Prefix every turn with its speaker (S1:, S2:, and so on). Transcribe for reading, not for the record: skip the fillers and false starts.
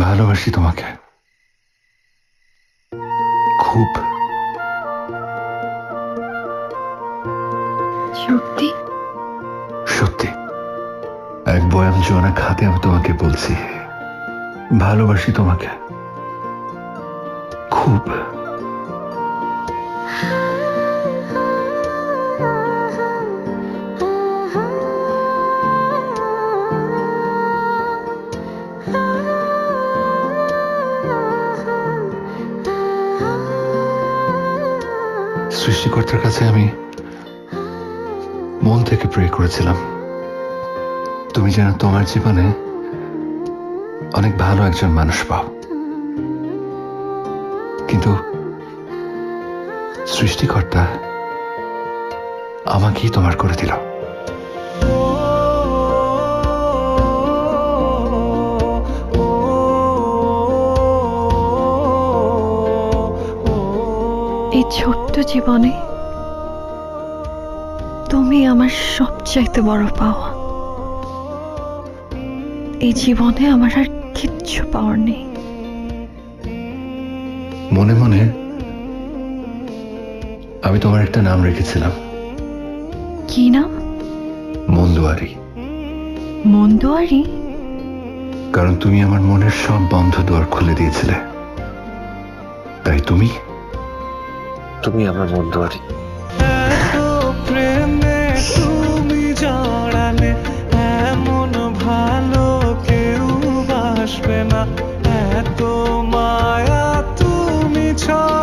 S1: ভালোবাসি তোমাকে খুব।
S2: সত্যি?
S1: সত্যি, এক বয়াম জোয়ানা খাতে আমি তোমাকে বলছি ভালোবাসি তোমাকে খুব। সৃষ্টিকর্তার কাছে আমি মন থেকে প্রে করেছিলাম তুমি যেন তোমার জীবনে অনেক ভালো একজন মানুষ পাও, কিন্তু সৃষ্টিকর্তা আমাকেই তোমার করে দিল।
S2: এই ছোট্ট জীবনে তুমি আমার সবচাইতে বড় পাওয়া। এই জীবনে আমার আর কিচ্ছু পাওয়ার নেই।
S1: মনে মনে আমি তোমার একটা নাম রেখেছিলাম।
S2: কি নাম?
S1: মন্দুয়ারি।
S2: মন্দুয়ারি?
S1: কারণ তুমি আমার মনের সব বন্ধ দুয়ার খুলে দিয়েছিলে, তাই তুমি আমার মন্দুয়ারি।
S3: প্রেমে তুমি জড়ালে এমন ভালো কেউ বাসবে না, এত মায়া তুমি ছড়ালে।